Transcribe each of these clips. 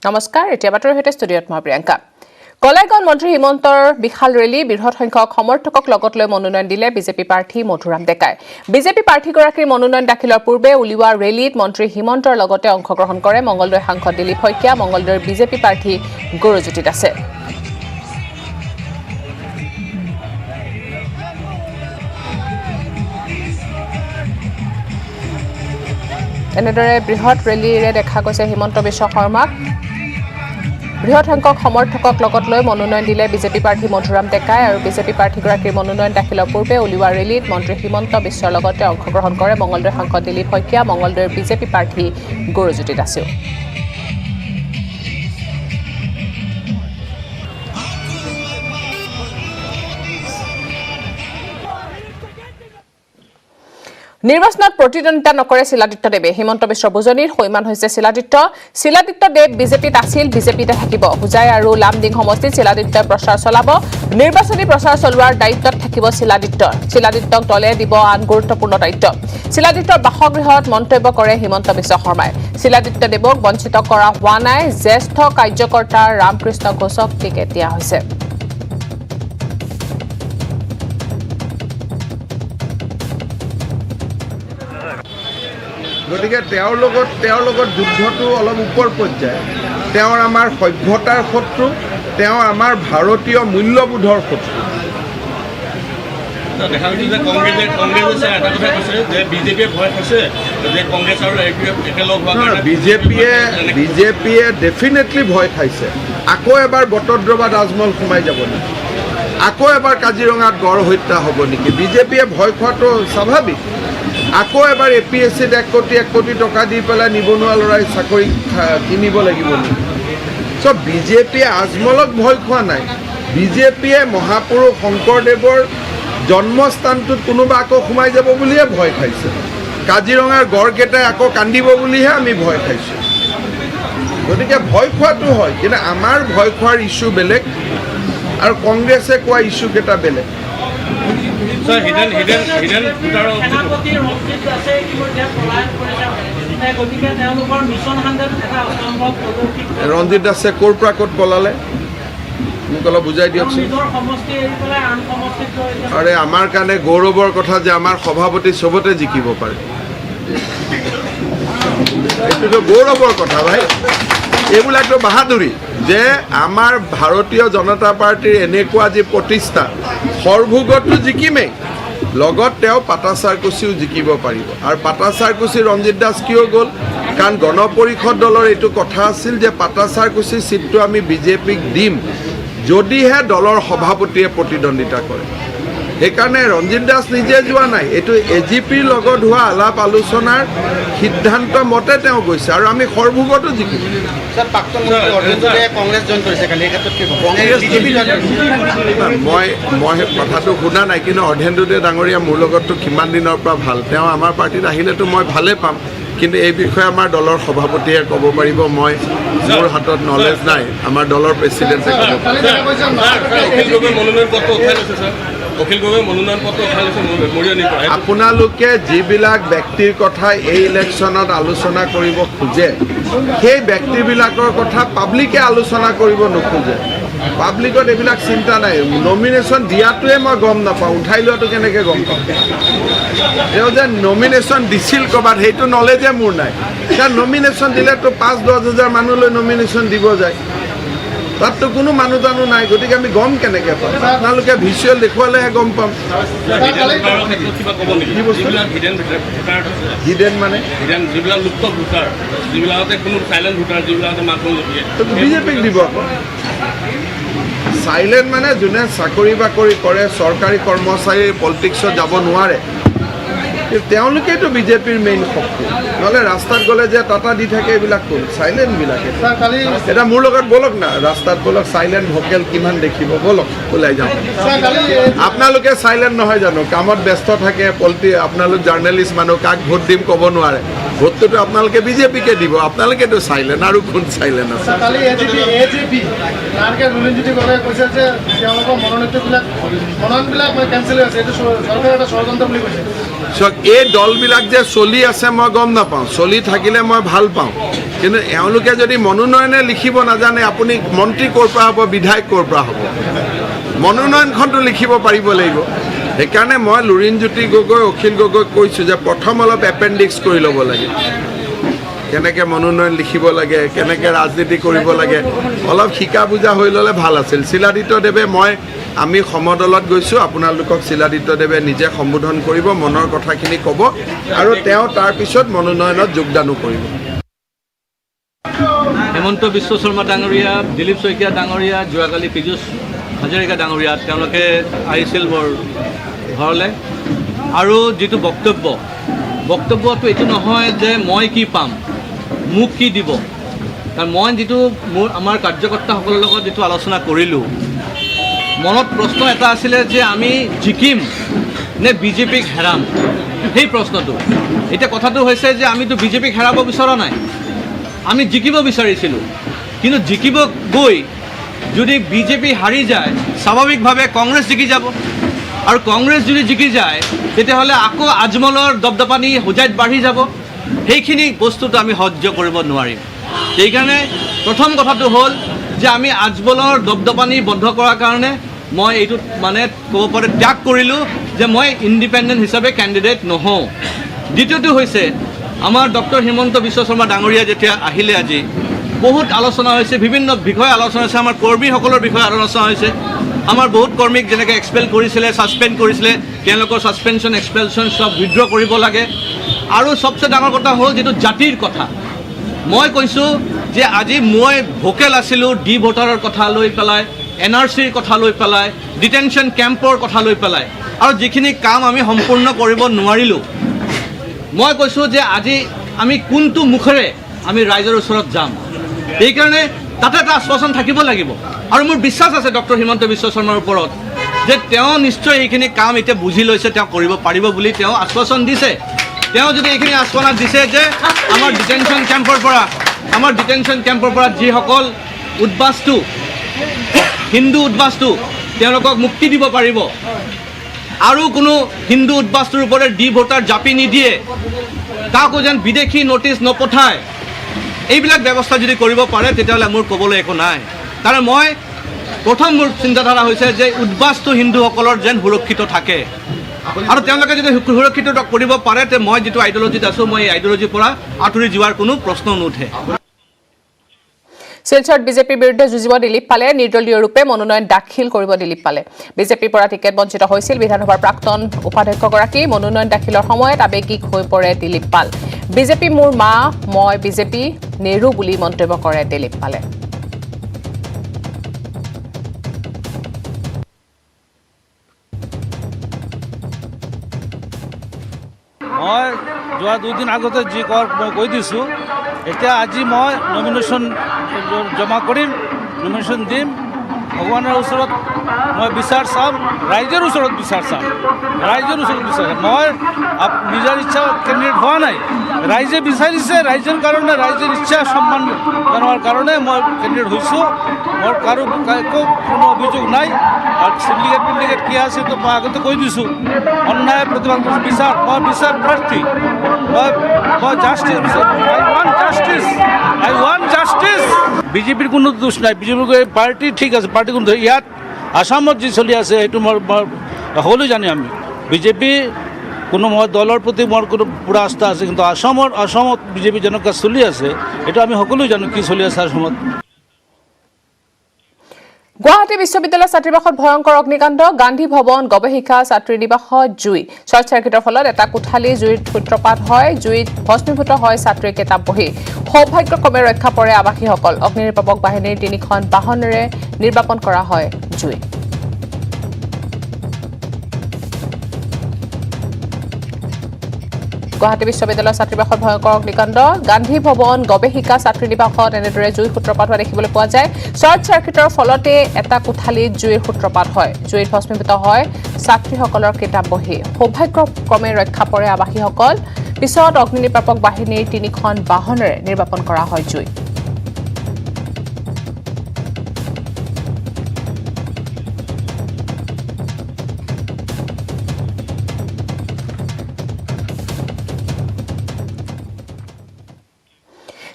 নমস্কাৰ এতিয়া বাতৰিৰ সৈতে ষ্টুডিঅ'ত মই প্ৰিয়ংকা কলাইগঞ্জ মন্ত্ৰী হিমন্তৰ বিশাল ৰেলী বৃহৎ সংখ্যক সমৰ্থকক লগত লৈ মনোনয়ন দিলে বিজেপি প্ৰাৰ্থী মধুৰাম ডেকাই বিজেপি প্ৰাৰ্থীগৰাকীৰ মনোনয়ন দাখিলৰ পূৰ্বে উলিওৱা ৰেলীত মন্ত্ৰী হিমন্তৰ লগতে অংশগ্ৰহণ কৰে মঙ্গলদৈৰ সাংসদ দিলীপ শইকীয়া মঙ্গলদৈৰ বিজেপি প্ৰাৰ্থী গুৰুজ্যোতি দাসে এনেদৰে বৃহৎ ৰেলীৰে দেখা গৈছে হিমন্ত বিশ্ব শৰ্মাক বৃহৎ সংখ্যক সমৰ্থকক লগত লৈ মনোনয়ন দিলে বিজেপি প্ৰাৰ্থী মধুৰাম ডেকাই আৰু বিজেপি প্ৰাৰ্থীগৰাকীৰ মনোনয়ন দাখিলৰ পূৰ্বে উলিওৱা ৰেলীত মন্ত্ৰী হিমন্ত বিশ্বৰ লগতে অংশগ্ৰহণ কৰে মঙ্গলদৈৰ সাংসদ দিলীপ শইকীয়া মঙ্গলদৈৰ বিজেপি প্ৰাৰ্থী গুৰুজ্যোতি দাসেও নিৰ্বাচনত প্ৰতিদ্বন্দ্বিতা নকৰে শিলাদিত্য দেৱে হিমন্ত বিশ্ব বুজনিৰ হৈমান হৈছে শিলাদিত্য দেৱ বিজেপিত আছিল বিজেপিতে থাকিব হুজাই আৰু লামডিং সমষ্টিত শিলাদিত্যই প্ৰচাৰ চলাব নিৰ্বাচনী প্ৰচাৰ চলোৱাৰ দায়িত্বত থাকিব শিলাদিত্যক দলে দিব আন গুৰুত্বপূৰ্ণ দায়িত্ব শিলাদিত্যৰ বাসগৃহত মন্তব্য কৰে হিমন্ত বিশ্ব শৰ্মাই শিলাদিত্য দেৱক বঞ্চিত কৰা হোৱা নাই জ্যেষ্ঠ কাৰ্যকৰ্তা ৰামকৃষ্ণ ঘোষক টিকেট দিয়া হৈছে গতিকে তেওঁৰ লগত যুদ্ধটো অলপ ওপৰ পৰ্যায় তেওঁৰ আমাৰ সভ্যতাৰ শত্ৰু তেওঁ আমাৰ ভাৰতীয় মূল্যবোধৰ শত্ৰু দেখা গৈছে যে কংগ্ৰেছে এটা কথা কৈছে যে বিজেপিয়ে ভয় খাইছে যে কংগ্ৰেছ আৰু একেলগ হোৱা বিজেপিয়ে ডেফিনেটলি ভয় খাইছে আকৌ এবাৰ বটদ্ৰৱা ৰাজমহল সোমাই যাব নেকি আকৌ এবাৰ কাজিৰঙাত গড় হত্যা হ'ব নেকি বিজেপিয়ে ভয় খোৱাটো স্বাভাৱিক আকৌ এবাৰ APSCত 1 কোটি টকা দি পেলাই নিবনুৱা ল'ৰাই চাকৰি কিনিব লাগিব নেকি চ' বিজেপিয়ে আজমলক ভয় খোৱা নাই বিজেপিয়ে মহাপুৰুষ শংকৰদেৱৰ জন্মস্থানটোত কোনোবা আকৌ সোমাই যাব বুলিয়ে ভয় খাইছে কাজিৰঙাৰ গড়কেইটাই আকৌ কান্দিব বুলিহে আমি ভয় খাইছোঁ গতিকে ভয় খোৱাটো হয় কিন্তু আমাৰ ভয় খোৱাৰ ইছ্যু বেলেগ আৰু কংগ্ৰেছে কোৱা ইছ্যুকেইটা বেলেগ ৰঞ্জিত দাসে ক'ৰ পৰা ক'ত পলালে মোক অলপ বুজাই দিয়কচোন আৰে আমাৰ কাৰণে গৌৰৱৰ কথা যে আমাৰ সভাপতি চবতে জিকিব পাৰে এইটোতো গৌৰৱৰ কথা ভাই এইবিলাকতো বাহাদুৰি যে আমাৰ ভাৰতীয় জনতা পাৰ্টিৰ এনেকুৱা যি প্ৰতিষ্ঠা সৰ্বভোগতো জিকিমেই লগত তেওঁ পাটাচাৰকুচিও জিকিব পাৰিব আৰু পাটাচাৰকুচি ৰঞ্জিত দাস কিয় গ'ল কাৰণ গণ পৰিষদ দলৰ এইটো কথা আছিল যে পাটাচাৰকুচি চিটটো আমি বিজেপিক দিম যদিহে দলৰ সভাপতিয়ে প্ৰতিদ্বন্দ্বিতা কৰে সেইকাৰণে ৰঞ্জিত দাস নিজে যোৱা নাই এইটো AGPৰ লগত হোৱা আলাপ আলোচনাৰ সিদ্ধান্ত মতে তেওঁ গৈছে আৰু আমি সৰ্বভোগতো জিকিম মই কথাটো শুনা নাই কিন্তু অৰ্ধেন্দুদে ডাঙৰীয়া মোৰ লগততো কিমান দিনৰ পৰা ভাল তেওঁ আমাৰ পাৰ্টিত আহিলেতো মই ভালে পাম কিন্তু এই বিষয়ে আমাৰ দলৰ সভাপতিয়ে ক'ব পাৰিব মই মোৰ হাতত নলেজ নাই আমাৰ দলৰ প্ৰেচিডেণ্টে ক'ব আপোনালোকে যিবিলাক ব্যক্তিৰ কথা এই ইলেকশ্যনত আলোচনা কৰিব খোজে সেই ব্যক্তিবিলাকৰ কথা পাব্লিকে আলোচনা কৰিব নোখোজে পাব্লিকত এইবিলাক চিন্তা নাই নমিনেশ্যন দিয়াটোৱে মই গম নাপাওঁ উঠাই লোৱাটো কেনেকৈ গম পাওঁ তেওঁ যে নমিনেশ্যন দিছিল ক'ৰবাত সেইটো নলেজে মোৰ নাই এতিয়া নমিনেশ্যন দিলেতো 5-10 হাজাৰ মানুহলৈ নমিনেশ্যন দিব যায় তাততো কোনো মানুহ জানো নাই গতিকে আমি গম কেনেকৈ পাম আপোনালোকে ভিজুৱেল দেখুৱালেহে গম পাম হিডেন মানে বিজেপিক দিব আকৌ চাইলেণ্ট মানে যোনে চাকৰি বাকৰি কৰে চৰকাৰী কৰ্মচাৰী পলিটিক্সত যাব নোৱাৰে তেওঁলোকেতো বিজেপিৰ মেইন শক্তি নহ'লে ৰাস্তাত গ'লে যে টাটা দি থাকে এইবিলাক কোন চাইলেণ্টবিলাকে এটা মোৰ লগত ব'লক না ৰাস্তাত ব'লক চাইলেণ্ট ভকেল কিমান দেখিব ব'লক ওলাই যাওঁ আপোনালোকে চাইলেণ্ট নহয় জানো কামত ব্যস্ত থাকে আপোনালোক জাৰ্নেলিষ্ট মানুহ কাক ভোট দিম ক'ব নোৱাৰে ভোটটোতো আপোনালোকে বিজেপিকে দিব আপোনালোকেতো চাইলেণ্ট আৰু কোন চাইলেণ্ট আছে এই দলবিলাক যে চলি আছে মই গম নাপাওঁ, চলি থাকিলে মই ভাল পাওঁ, কিন্তু এওঁলোকে যদি মনোনয়নে লিখিব নাজানে আপুনি মন্ত্ৰী ক'ৰ পৰা হ'ব, বিধায়ক ক'ৰ পৰা হ'ব? মনোনয়নখনটো লিখিব পাৰিব লাগিব। সেইকাৰণে মই লুৰিণজ্যোতি গগৈ, অখিল গগৈক কৈছোঁ যে প্ৰথম অলপ এপেণ্ডিক্স কৰি ল'ব লাগে, কেনেকৈ মনোনয়ন লিখিব লাগে, কেনেকৈ ৰাজনীতি কৰিব লাগে, অলপ শিকা বুজা হৈ ল'লে ভাল আছিল। শিলাদিত্যদেৱে আমি সমদলত গৈছোঁ, আপোনালোকক শিলাদিত্যদেৱে নিজে সম্বোধন কৰিব, মনৰ কথাখিনি ক'ব আৰু তেওঁ তাৰপিছত মনোনয়নত যোগদানো কৰিব। হেমন্ত বিশ্ব শৰ্মা ডাঙৰীয়া, দিলীপ শইকীয়া ডাঙৰীয়া, যোৱাকালি পীযুষ হাজৰিকা ডাঙৰীয়া তেওঁলোকে আহিছিল মোৰ ঘৰলৈ, আৰু যিটো বক্তব্যটো এইটো নহয় যে মই কি পাম, মোক কি দিব। কাৰণ মই যিটো আমাৰ কাৰ্যকৰ্তাসকলৰ লগত যিটো আলোচনা কৰিলোঁ, মনত প্ৰশ্ন এটা আছিলে যে আমি জিকিম নে বিজেপিক হেৰাম, সেই প্ৰশ্নটো। এতিয়া কথাটো হৈছে যে আমিতো বিজেপিক হেৰাব বিচৰা নাই, আমি জিকিব বিচাৰিছিলোঁ। কিন্তু জিকিব গৈ যদি বিজেপি হাৰি যায়, স্বাভাৱিকভাৱে কংগ্ৰেছ জিকি যাব, আৰু কংগ্ৰেছ যদি জিকি যায় তেতিয়াহ'লে আকৌ আজমলৰ দপদপানি হোজাইত বাঢ়ি যাব। সেইখিনি বস্তুটো আমি সহ্য কৰিব নোৱাৰিম। সেইকাৰণে প্ৰথম কথাটো হ'ল যে আমি আজমলৰ দপদপানি বন্ধ কৰাৰ কাৰণে মই এইটোত ক'ব পাৰে ত্যাগ কৰিলোঁ যে মই ইণ্ডিপেণ্ডেণ্ট হিচাপে কেণ্ডিডেট নহওঁ। দ্বিতীয়টো হৈছে আমাৰ ডক্টৰ হিমন্ত বিশ্ব শৰ্মা ডাঙৰীয়া যেতিয়া আহিলে, আজি বহুত আলোচনা হৈছে, বিভিন্ন বিষয়ে আলোচনা হৈছে, আমাৰ কৰ্মীসকলৰ বিষয়ে আলোচনা হৈছে। আমাৰ বহুত কৰ্মীক যেনেকৈ এক্সপেল কৰিছিলে, ছাছপেণ্ড কৰিছিলে, তেওঁলোকৰ ছাছপেনশ্যন এক্সপেলশ্যন চব উইথড্ৰ কৰিব লাগে। আৰু চবচে ডাঙৰ কথা হ'ল যিটো জাতিৰ কথা। মই কৈছোঁ যে আজি মই ভোকেল আছিলোঁ ডি ভোটাৰৰ কথা লৈ পেলাই, NRCৰ কথা লৈ পেলাই, ডিটেনশ্যন কেম্পৰ কথা লৈ পেলাই, আৰু যিখিনি কাম আমি সম্পূৰ্ণ কৰিব নোৱাৰিলোঁ। মই কৈছোঁ যে আজি আমি কোনটো মুখেৰে আমি ৰাইজৰ ওচৰত যাম। সেইকাৰণে তাতে এটা আশ্বাসন থাকিব লাগিব, আৰু মোৰ বিশ্বাস আছে ডক্টৰ হিমন্ত বিশ্ব শৰ্মাৰ ওপৰত যে তেওঁ নিশ্চয় এইখিনি কাম এতিয়া বুজি লৈছে, তেওঁ কৰিব পাৰিব বুলি তেওঁ আশ্বাসন দিছে। তেওঁ যদি এইখিনি আশ্বাসন দিছে যে আমাৰ ডিটেনশ্যন কেম্পৰ পৰা যিসকল উদ্বাস্তু, হিন্দু উদ্বাস্তু, তেওঁলোকক মুক্তি দিব পাৰিব, আৰু কোনো হিন্দু উদ্বাস্তুৰ ওপৰত ডি ভোটাৰ জাপি নিদিয়ে, কাকো যেন বিদেশী নটিচ নপঠায়, এইবিলাক ব্যৱস্থা যদি কৰিব পাৰে তেতিয়াহ'লে মোৰ ক'বলৈ একো নাই। কাৰণ মই প্ৰথম মোৰ চিন্তাধাৰা হৈছে যে উদ্বাস্তু হিন্দুসকলৰ যেন সুৰক্ষিত থাকে, আৰু তেওঁলোকে যদি সুৰক্ষিত কৰিব পাৰে তে মই যিটো আইডিঅলজিত আছোঁ, মই এই আইডিঅলজিৰ পৰা আঁতৰি যোৱাৰ কোনো প্ৰশ্ন নুঠে। শিলচৰত বিজেপিৰ বিৰুদ্ধে যুঁজিব দিলীপ পালে, নিৰ্দলীয় ৰূপে মনোনয়ন দাখিল কৰিব দিলীপ পালে। বিজেপিৰ পৰা টিকেট বঞ্চিত হৈছিল বিধানসভাৰ প্ৰাক্তন উপাধ্যক্ষগৰাকী। মনোনয়ন দাখিলৰ সময়ত আৱেগিক হৈ পৰে দিলীপ পাল। বিজেপি মোৰ মা, মই বিজেপি নেৰো বুলি মন্তব্য কৰে দিলীপ পালে। মই যোৱা 2 দিন আগতে যি মই কৈ দিছোঁ, এতিয়া আজি মই নমিনেশ্যন জমা কৰিম, নমিনেশ্যন দিম। ভগৱানৰ ওচৰত মই বিচাৰ চাম, ৰাইজৰ ওচৰত বিচাৰ চাম, মই নিজৰ ইচ্ছা কেণ্ডিডেট হোৱা নাই, ৰাইজে বিচাৰিছে, ৰাইজৰ কাৰণে, ৰাইজৰ ইচ্ছা সন্মান জনোৱাৰ কাৰণে মই কেণ্ডিডেট হৈছোঁ। মোৰ কাৰো একো কোনো অভিযোগ নাই। আৰু চিণ্ডিকেট কি আছে তো মই আগতে কৈ দিছোঁ, অন্যায় প্ৰতিবাদ বিচাৰ, মই বিচাৰ প্ৰাৰ্থী, মই জাষ্টিছ বিচাৰোঁ, আই ওৱান্ট জাষ্টিছ। বিজেপিৰ কোনো দোষ নাই, বিজেপিৰ পাৰ্টি ঠিক আছে, পাৰ্টি কোনো ইয়াত আসামত যি চলি আছে সেইটো মই সকলোৱে জানি। আমি বিজেপি কোনো মই দলৰ প্ৰতি মোৰ কোনো পূৰা আস্থা আছে, কিন্তু আসামত বিজেপি যেনেকুৱা চলি আছে এইটো আমি সকলোৱে জানো কি চলি আছে আসামত। গুৱাহাটী বিশ্ববিদ্যালয় ছাত্ৰীবাসত ভয়ংকৰ অগ্নিকাণ্ড, গান্ধী ভৱন গৱেষিকা ছাত্ৰী নিবাসত জুই। শ্বৰ্ট চাৰ্কিটৰ ফলত এটা কোঠালী জুইৰ সূত্ৰপাত হয়, জুইত ভস্মীভূত হয় ছাত্ৰীৰ কিতাপ বহি। সৌভাগ্যক্ৰমে ৰক্ষা পৰে আৱাসীসকল। অগ্নি নিৰ্বাপক বাহিনীৰ 3খন বাহনেৰে নিৰ্বাপন কৰা হয় জুই। গুৱাহাটী বিশ্ববিদ্যালয় ছাত্ৰীবাসত ভয়ংকৰ অগ্নিকাণ্ড, গান্ধী ভৱন গৱেষিকা ছাত্ৰী নিবাসত এনেদৰে জুইৰ সূত্ৰপাত হোৱা দেখিবলৈ পোৱা যায়। শ্বৰ্ট চাৰ্কিটৰ ফলতে এটা কোঠালীত জুইৰ সূত্ৰপাত হয়, জুইত ভস্মীভূত হয় ছাত্ৰীসকলৰ কিতাপ বহি। সৌভাগ্যক্ৰমে ৰক্ষা পৰে আৱাসীসকল। পিছত অগ্নি নিৰ্বাপক বাহিনীৰ 3খন বাহনেৰে নিৰ্বাপন কৰা হয় জুই।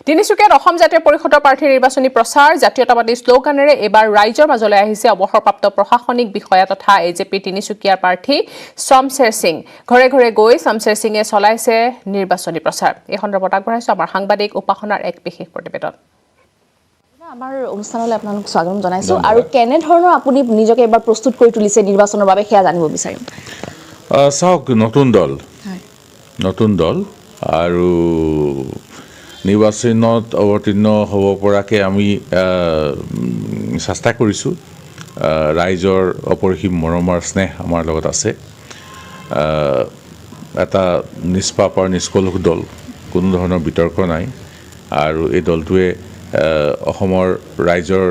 তিনিচুকীয়াত অসম জাতীয় পৰিষদৰ প্ৰাৰ্থী নিৰ্বাচনী প্ৰচাৰ জাতীয়তাবাদী শ্লোগানেৰে এবাৰ ৰাইজৰ মাজলৈ আহিছে অৱসৰপ্ৰাপ্ত প্ৰশাসনিক বিষয়া তথা এজেপি তিনিচুকীয়াৰ প্ৰাৰ্থী শমশেৰ সিং ঘৰে ঘৰে গৈ শমশেৰ সিঙে চলাইছে নিৰ্বাচনী প্ৰচাৰ এই সন্দৰ্ভত আগবঢ়াইছো আমাৰ সাংবাদিক উপাসনাৰ এক বিশেষ প্ৰতিবেদন আমাৰ অনুষ্ঠানলৈ আপোনাক স্বাগতম জনাইছো আৰু কেনে ধৰণৰ আপুনি নিজকে এবাৰ প্ৰস্তুত কৰি তুলিছে নিৰ্বাচনৰ বাবে সেয়া জানিব বিচাৰিম চাওক নতুন দল আৰু নিৰ্বাচনত অৱতীৰ্ণ হ'ব পৰাকৈ আমি চেষ্টা কৰিছোঁ ৰাইজৰ অপৰিসীম মৰম আৰু স্নেহ আমাৰ লগত আছে এটা নিষ্পাপ আৰু নিষ্কলুষ দল কোনো ধৰণৰ বিতৰ্ক নাই আৰু এই দলটোৱে অসমৰ ৰাইজৰ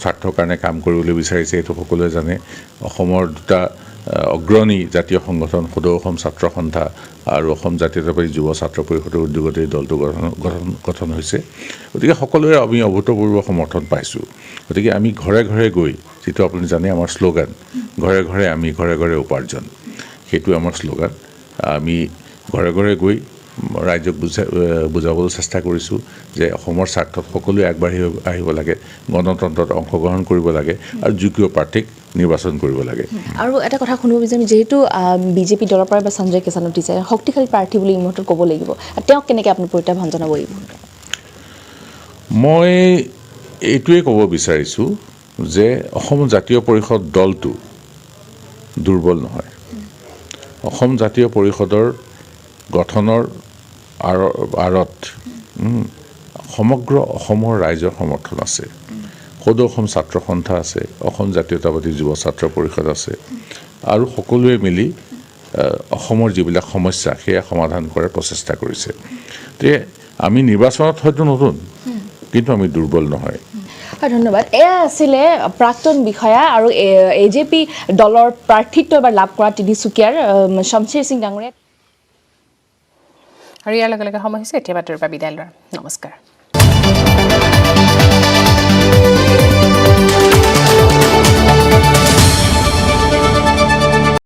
স্বাৰ্থৰ কাৰণে কাম কৰিবলৈ বিচাৰিছে এইটো সকলোৱে জানে অসমৰ দুটা অগ্ৰণী জাতীয় সংগঠন সদৌ অসম ছাত্ৰ সন্থা আৰু অসম জাতীয়তাবাদী যুৱ ছাত্ৰ পৰিষদৰ উদ্যোগতে এই দলটো গঠন হৈছে গতিকে সকলোৱে আমি অভূতপূৰ্ব সমৰ্থন পাইছোঁ গতিকে আমি ঘৰে ঘৰে গৈ যিটো আপুনি জানে আমাৰ শ্লোগান ঘৰে ঘৰে আমি ঘৰে ঘৰে উপাৰ্জন সেইটো আমাৰ শ্লোগান আমি ঘৰে ঘৰে গৈ ৰাইজক বুজাবলৈ চেষ্টা কৰিছোঁ যে অসমৰ স্বাৰ্থত সকলোৱে আগবাঢ়ি আহিব লাগে গণতন্ত্ৰত অংশগ্ৰহণ কৰিব লাগে আৰু যোগ্য প্ৰাৰ্থীক নিৰ্বাচন কৰিব লাগে আৰু এটা কথা শুনিব বিচাৰিম যেহেতু বিজেপি দলৰ পৰা বা সঞ্জয় কিষাণ উঠিছে শক্তিশালী প্ৰাৰ্থী বুলি ইমহতত ক'ব লাগিব তেওঁক কেনেকৈ আপুনি প্ৰত্যাহ্বান জনাব এই মই এইটোৱে ক'ব বিচাৰিছোঁ যে অসম জাতীয় পৰিষদ দলটো দুৰ্বল নহয় অসম জাতীয় পৰিষদৰ গঠনৰ আঁৰত সমগ্ৰ অসমৰ ৰাইজৰ সমৰ্থন আছে সদৌ অসম ছাত্ৰ সন্থা আছে অসম জাতীয়তাবাদী যুৱ ছাত্ৰ পৰিষদ আছে আৰু সকলোৱে মিলি অসমৰ যিবিলাক সমস্যা সেয়া সমাধান কৰাৰ প্ৰচেষ্টা কৰিছে গতিকে আমি নিৰ্বাচনত হয়তো নতুন কিন্তু আমি দুৰ্বল নহয় ধন্যবাদ এয়া আছিলে প্ৰাক্তন বিষয়া আৰু এজেপি দলৰ প্ৰাৰ্থিত্ব এবাৰ লাভ কৰা তিনিচুকীয়াৰ শমশেৰ সিং ডাঙৰীয়া আৰু ইয়াৰ লগে লগে সময় হৈছে এতিয়া বাতৰিৰ পৰা বিদায় লোৱাৰ নমস্কাৰ